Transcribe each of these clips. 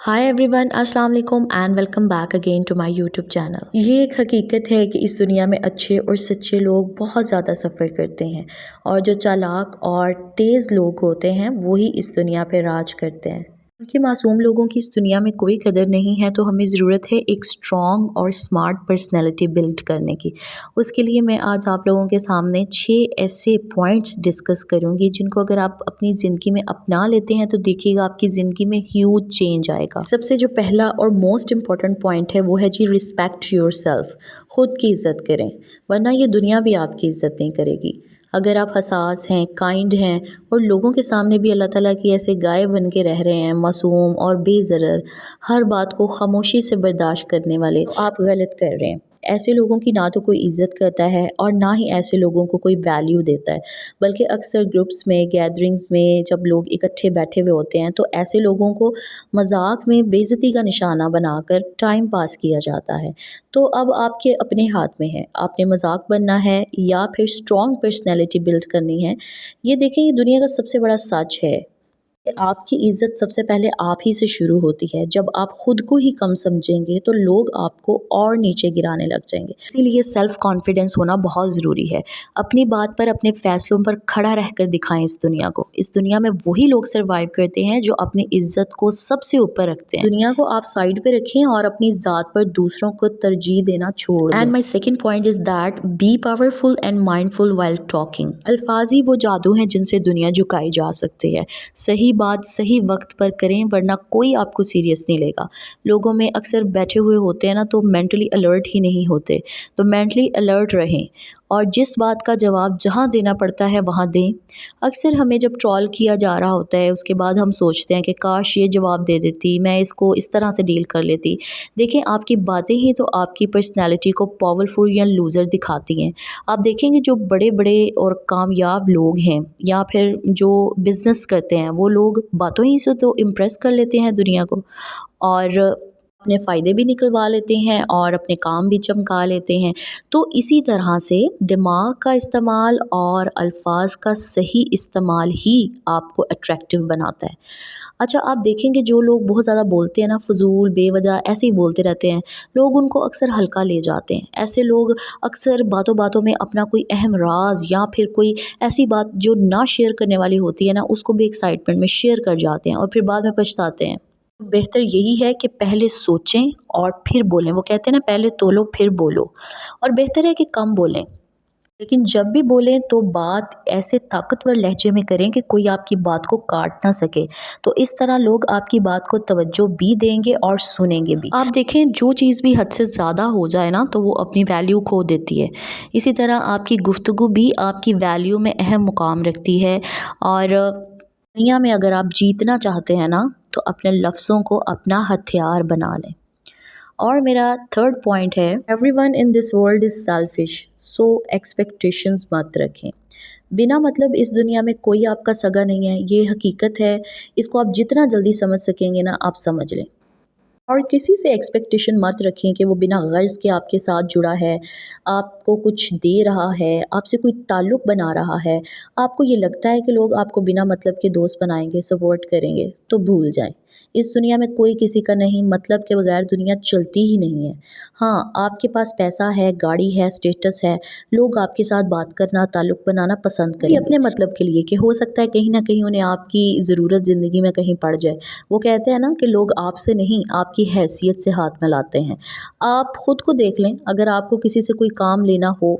हाय everyone, अस्सलाम वालेकुम and welcome back again to my YouTube channel. ये एक हकीकत है कि इस दुनिया में अच्छे और सच्चे लोग बहुत ज़्यादा सफ़र करते हैं और जो चालाक और तेज़ लोग होते हैं वही इस दुनिया पे राज करते हैं। क्योंकि मासूम लोगों की इस दुनिया में कोई कदर नहीं है, तो हमें ज़रूरत है एक स्ट्रॉन्ग और स्मार्ट पर्सनैलिटी बिल्ड करने की। उसके लिए मैं आज आप लोगों के सामने 6 ऐसे पॉइंट्स डिस्कस करूंगी जिनको अगर आप अपनी ज़िंदगी में अपना लेते हैं तो देखिएगा आपकी ज़िंदगी में ह्यूज चेंज आएगा। सबसे जो पहला और मोस्ट इम्पॉर्टेंट पॉइंट है वो है जी, रिस्पेक्ट योर सेल्फ। खुद की इज़्ज़त करें, वरना ये दुनिया भी आपकी इज़्ज़त नहीं करेगी। अगर आप हसास हैं, काइंड हैं और लोगों के सामने भी अल्लाह ताला की ऐसे गाय बन के रह रहे हैं, मासूम और बेज़रर, हर बात को खामोशी से बर्दाश्त करने वाले, तो आप गलत कर रहे हैं। ऐसे लोगों की ना तो कोई इज़्ज़त करता है और ना ही ऐसे लोगों को कोई वैल्यू देता है। बल्कि अक्सर ग्रुप्स में, गैदरिंग्स में जब लोग इकट्ठे बैठे हुए होते हैं तो ऐसे लोगों को मजाक में बेइज्जती का निशाना बनाकर टाइम पास किया जाता है। तो अब आपके अपने हाथ में है, आपने मजाक बनना है या फिर स्ट्रॉन्ग पर्सनैलिटी बिल्ड करनी है। ये देखें, ये दुनिया का सबसे बड़ा सच है कि आपकी इज़्ज़त सबसे पहले आप ही से शुरू होती है। जब आप खुद को ही कम समझेंगे तो लोग आपको और नीचे गिराने लग जाएंगे। इसीलिए सेल्फ कॉन्फिडेंस होना बहुत ज़रूरी है। अपनी बात पर, अपने फैसलों पर खड़ा रहकर दिखाएं इस दुनिया को। इस दुनिया में वही लोग सर्वाइव करते हैं जो अपनी इज़्ज़त को सबसे ऊपर रखते हैं। दुनिया को आप साइड पे रखें और अपनी ज़ात पर दूसरों को तरजीह देना छोड़ दें। And my second point is that B powerful and mindful while talking. अल्फाज ही वो जादू हैं जिनसे दुनिया झुकाई जा सकती है। सही बात सही वक्त पर करें, वरना कोई आपको सीरियस नहीं लेगा। लोगों में अक्सर बैठे हुए होते हैं ना, तो मेंटली अलर्ट ही नहीं होते। तो मेंटली अलर्ट रहें और जिस बात का जवाब जहाँ देना पड़ता है वहाँ दें। अक्सर हमें जब ट्रोल किया जा रहा होता है उसके बाद हम सोचते हैं कि काश ये जवाब दे देती, मैं इसको इस तरह से डील कर लेती। देखें, आपकी बातें ही तो आपकी पर्सनैलिटी को पावरफुल या लूज़र दिखाती हैं। आप देखेंगे जो बड़े बड़े और कामयाब लोग हैं या फिर जो बिज़नेस करते हैं, वो लोग बातों ही से तो इम्प्रेस कर लेते हैं दुनिया को और अपने फ़ायदे भी निकलवा लेते हैं और अपने काम भी चमका लेते हैं। तो इसी तरह से दिमाग का इस्तेमाल और अल्फाज का सही इस्तेमाल ही आपको अट्रैक्टिव बनाता है। अच्छा, आप देखेंगे जो लोग बहुत ज़्यादा बोलते हैं ना, फजूल बेवजह ऐसे ही बोलते रहते हैं, लोग उनको अक्सर हल्का ले जाते हैं। ऐसे लोग अक्सर बातों बातों में अपना कोई अहम राज या फिर कोई ऐसी बात जो ना शेयर करने वाली होती है ना, उसको भी एक्साइटमेंट में शेयर कर जाते हैं और फिर बाद में पछताते हैं। बेहतर यही है कि पहले सोचें और फिर बोलें। वो कहते हैं ना, पहले तोलो फिर बोलो। और बेहतर है कि कम बोलें, लेकिन जब भी बोलें तो बात ऐसे ताकतवर लहजे में करें कि कोई आपकी बात को काट ना सके। तो इस तरह लोग आपकी बात को तवज्जो भी देंगे और सुनेंगे भी। आप देखें, जो चीज़ भी हद से ज़्यादा हो जाए ना तो वो अपनी वैल्यू खो देती है। इसी तरह आपकी गुफ्तगू भी आपकी वैल्यू में अहम मुकाम रखती है। और दुनिया में अगर आप जीतना चाहते हैं ना, तो अपने लफ्ज़ों को अपना हथियार बना लें। और मेरा थर्ड पॉइंट है, everyone in this world is selfish, so expectations मत रखें। बिना मतलब इस दुनिया में कोई आपका सगा नहीं है, ये हकीकत है। इसको आप जितना जल्दी समझ सकेंगे ना, आप समझ लें। और किसी से एक्सपेक्टेशन मत रखें कि वो बिना गर्ज़ के आपके साथ जुड़ा है, आपको कुछ दे रहा है, आपसे कोई ताल्लुक़ बना रहा है। आपको ये लगता है कि लोग आपको बिना मतलब के दोस्त बनाएंगे, सपोर्ट करेंगे, तो भूल जाएं। इस दुनिया में कोई किसी का नहीं, मतलब के बगैर दुनिया चलती ही नहीं है। हाँ, आपके पास पैसा है, गाड़ी है, स्टेटस है, लोग आपके साथ बात करना, ताल्लुक़ बनाना पसंद करें अपने मतलब के लिए, कि हो सकता है कहीं ना कहीं उन्हें आपकी ज़रूरत ज़िंदगी में कहीं पड़ जाए। वो कहते हैं ना कि लोग आपसे नहीं, आपकी हैसियत से हाथ मिलाते हैं। आप ख़ुद को देख लें, अगर आपको किसी से कोई काम लेना हो,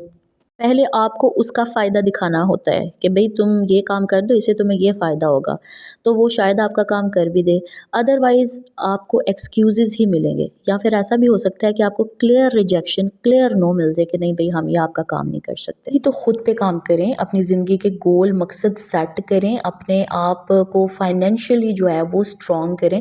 पहले आपको उसका फ़ायदा दिखाना होता है कि भाई तुम ये काम कर दो, इससे तुम्हें ये फ़ायदा होगा, तो वो शायद आपका काम कर भी दे। अदरवाइज़ आपको एक्सक्यूज़ेस ही मिलेंगे, या फिर ऐसा भी हो सकता है कि आपको क्लियर रिजेक्शन, क्लियर नो मिल जाए कि नहीं भाई, हम ये आपका काम नहीं कर सकते। ये तो ख़ुद पे काम करें, अपनी ज़िंदगी के गोल मकसद सेट करें, अपने आप को फाइनेंशियली जो है वो स्ट्रॉन्ग करें।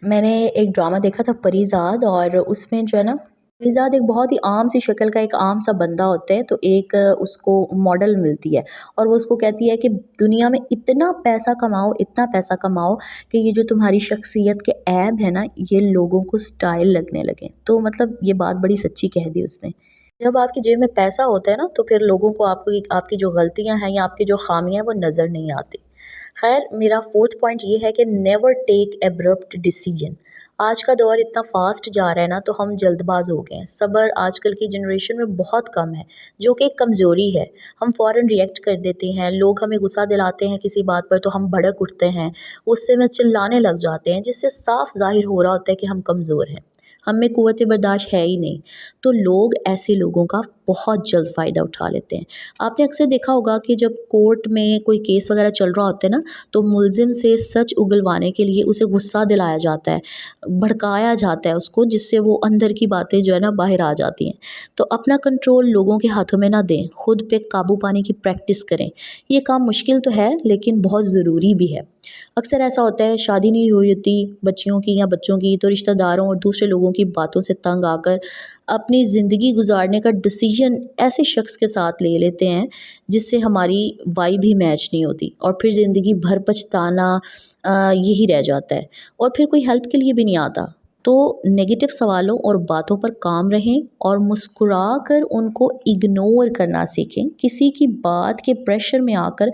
मैंने एक ड्रामा देखा था परीज़ाद, और उसमें जो है ना, परीज़ाद एक बहुत ही आम सी शक्ल का एक आम सा बंदा होता है। तो एक उसको मॉडल मिलती है और वो उसको कहती है कि दुनिया में इतना पैसा कमाओ, इतना पैसा कमाओ कि ये जो तुम्हारी शख्सियत के ऐब है ना, ये लोगों को स्टाइल लगने लगे। तो मतलब ये बात बड़ी सच्ची कह दी उसने। जब आपकी जेब में पैसा होता है ना, तो फिर लोगों को आपकी जो गलतियां हैं या आपकी जो खामियां हैं वो नज़र नहीं आती। खैर, मेरा फोर्थ पॉइंट ये है कि नेवर टेक एब्रप्ट डिसीजन। آج کا دور اتنا فاسٹ جا رہا ہے نا، تو ہم جلد باز ہو گئے ہیں. صبر آج کل کی جنریشن میں بہت کم ہے، جو کہ ایک کمزوری ہے. ہم فوراً ریئیکٹ کر دیتے ہیں، لوگ ہمیں غصہ دلاتے ہیں کسی بات پر تو ہم بھڑک اٹھتے ہیں، غصے میں چلانے لگ جاتے ہیں، جس سے صاف ظاہر ہو رہا ہوتا ہے کہ ہم کمزور ہیں، ہم میں قوت برداشت ہے ہی نہیں. تو لوگ ایسے لوگوں کا بہت جلد فائدہ اٹھا لیتے ہیں. آپ نے اکثر دیکھا ہوگا کہ جب کورٹ میں کوئی کیس وغیرہ چل رہا ہوتا ہے نا، تو ملزم سے سچ اگلوانے کے لیے اسے غصہ دلایا جاتا ہے، بھڑکایا جاتا ہے اس کو، جس سے وہ اندر کی باتیں جو ہے نا باہر آ جاتی ہیں. تو اپنا کنٹرول لوگوں کے ہاتھوں میں نہ دیں، خود پہ قابو پانے کی پریکٹس کریں. یہ کام مشکل تو ہے لیکن بہت ضروری بھی ہے. اکثر ایسا ہوتا ہے، شادی نہیں ہوئی ہوتی بچیوں کی یا بچوں کی، تو رشتہ داروں اور دوسرے لوگوں کی باتوں سے تنگ آ کر اپنی زندگی گزارنے کا ڈیسیژن ایسے شخص کے ساتھ لے لیتے ہیں جس سے ہماری وائب بھی میچ نہیں ہوتی، اور پھر زندگی بھر پچھتانا یہی رہ جاتا ہے، اور پھر کوئی ہیلپ کے لیے بھی نہیں آتا. تو نیگیٹو سوالوں اور باتوں پر کام رہیں اور مسکرا کر ان کو اگنور کرنا سیکھیں. کسی کی بات کے پریشر میں آ کر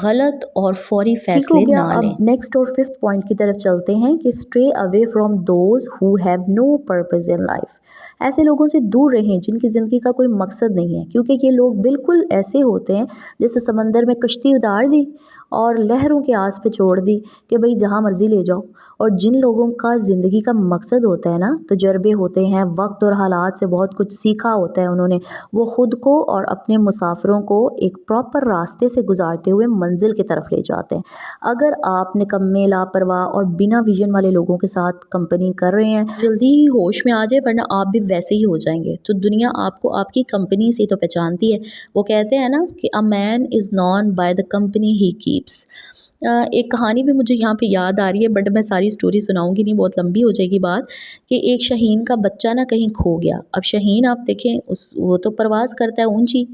غلط اور فوری فیصلے نہ لیں. اب نیکسٹ اور 5th پوائنٹ کی طرف چلتے ہیں کہ stay away from those who have no purpose in life. ایسے لوگوں سے دور رہیں جن کی زندگی کا کوئی مقصد نہیں ہے، کیونکہ یہ لوگ بالکل ایسے ہوتے ہیں جیسے سمندر میں کشتی اتار دی اور لہروں کے آس پہ چھوڑ دی کہ بھئی جہاں مرضی لے جاؤ. اور جن لوگوں کا زندگی کا مقصد ہوتا ہے نا، تجربے ہوتے ہیں، وقت اور حالات سے بہت کچھ سیکھا ہوتا ہے انہوں نے، وہ خود کو اور اپنے مسافروں کو ایک پراپر راستے سے گزارتے ہوئے منزل کی طرف لے جاتے ہیں. اگر آپ نکمے، لاپرواہ اور بنا ویژن والے لوگوں کے ساتھ کمپنی کر رہے ہیں، جلدی ہی ہوش میں آ جائے، ورنہ آپ بھی ویسے ہی ہو جائیں گے. تو دنیا آپ کو آپ کی کمپنی سے تو پہچانتی ہے. وہ کہتے ہیں نا کہ a man is known by the company he keeps. ایک کہانی بھی مجھے یہاں پہ یاد آ رہی ہے، بٹ میں ساری سٹوری سناؤں گی نہیں، بہت لمبی ہو جائے گی بات. کہ ایک شاہین کا بچہ نا کہیں کھو گیا. اب شاہین آپ دیکھیں وہ تو پرواز کرتا ہے اونچی،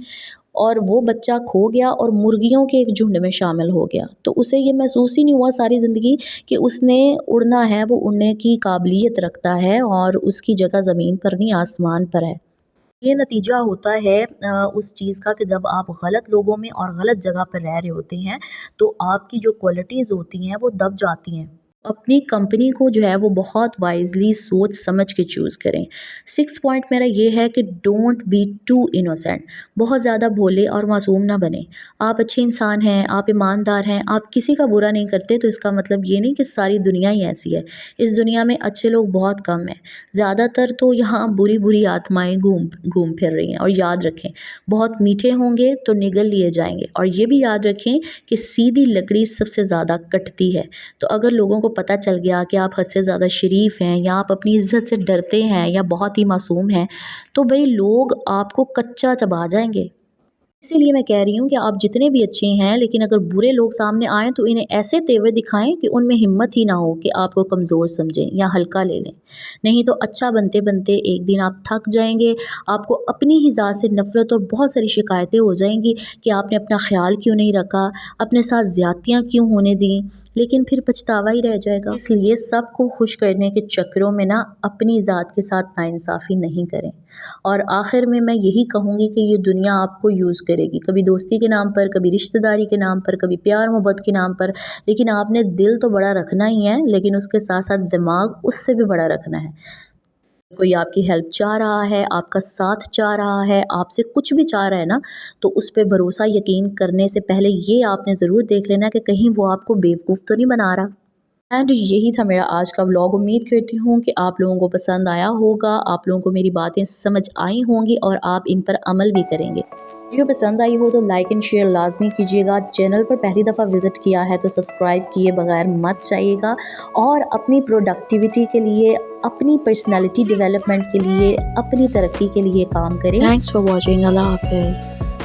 اور وہ بچہ کھو گیا اور مرغیوں کے ایک جھنڈ میں شامل ہو گیا. تو اسے یہ محسوس ہی نہیں ہوا ساری زندگی کہ اس نے اڑنا ہے، وہ اڑنے کی قابلیت رکھتا ہے اور اس کی جگہ زمین پر نہیں آسمان پر ہے. یہ نتیجہ ہوتا ہے اس چیز کا کہ جب آپ غلط لوگوں میں اور غلط جگہ پر رہ رہے ہوتے ہیں تو آپ کی جو کوالٹیز ہوتی ہیں وہ دب جاتی ہیں. اپنی کمپنی کو جو ہے وہ بہت وائزلی سوچ سمجھ کے چوز کریں. 6th پوائنٹ میرا یہ ہے کہ ڈونٹ بی ٹو انوسینٹ. بہت زیادہ بھولے اور معصوم نہ بنیں. آپ اچھے انسان ہیں، آپ ایماندار ہیں، آپ کسی کا برا نہیں کرتے، تو اس کا مطلب یہ نہیں کہ ساری دنیا ہی ایسی ہے. اس دنیا میں اچھے لوگ بہت کم ہیں، زیادہ تر تو یہاں بری بری آتمائیں گھوم پھر رہی ہیں. اور یاد رکھیں، بہت میٹھے ہوں گے تو نگل لیے جائیں گے. اور یہ بھی یاد رکھیں کہ سیدھی لکڑی سب سے زیادہ کٹتی ہے. تو اگر لوگوں کو پتہ چل گیا کہ آپ حد سے زیادہ شریف ہیں، یا آپ اپنی عزت سے ڈرتے ہیں، یا بہت ہی معصوم ہیں، تو بھئی لوگ آپ کو کچا چبا جائیں گے. اسی لیے میں کہہ رہی ہوں کہ آپ جتنے بھی اچھے ہیں، لیکن اگر برے لوگ سامنے آئیں تو انہیں ایسے تیور دکھائیں کہ ان میں ہمت ہی نہ ہو کہ آپ کو کمزور سمجھیں یا ہلکا لے لیں. نہیں تو اچھا بنتے بنتے ایک دن آپ تھک جائیں گے، آپ کو اپنی ہی ذات سے نفرت اور بہت ساری شکایتیں ہو جائیں گی کہ آپ نے اپنا خیال کیوں نہیں رکھا، اپنے ساتھ زیادتیاں کیوں ہونے دیں. لیکن پھر پچھتاوا ہی رہ جائے گا. اس لیے سب کو خوش کرنے کے چکروں میں نا اپنی ذات کے ساتھ ناانصافی نہیں کریں. اور آخر میں یہی کہوں گی کہ یہ دنیا آپ کو یوز کرے گی، کبھی دوستی کے نام پر، کبھی رشتہ داری کے نام پر، کبھی پیار محبت کے نام پر. لیکن آپ نے دل تو بڑا رکھنا ہی ہے، لیکن اس کے ساتھ ساتھ دماغ اس سے بھی بڑا رکھنا ہے. کوئی آپ کی ہیلپ چاہ رہا ہے، آپ کا ساتھ چاہ رہا ہے، آپ سے کچھ بھی چاہ رہا ہے نا، تو اس پہ بھروسہ یقین کرنے سے پہلے یہ آپ نے ضرور دیکھ لینا کہ کہیں وہ آپ کو بیوقوف تو نہیں بنا رہا. اینڈ یہی تھا میرا آج کا ولاگ. امید کرتی ہوں کہ آپ لوگوں کو پسند آیا ہوگا، آپ لوگوں کو میری باتیں سمجھ آئی ہوں گی اور آپ ان پر عمل بھی کریں گے. ویڈیو پسند آئی ہو تو لائک اینڈ شیئر لازمی کیجیے گا. چینل پر پہلی دفعہ وزٹ کیا ہے تو سبسکرائب کیے بغیر مت جائیے گا. اور اپنی پروڈکٹیوٹی کے لیے، اپنی پرسنالٹی ڈیولپمنٹ کے لیے، اپنی ترقی کے لیے کام کریں. Thanks for watching. اللہ حافظ.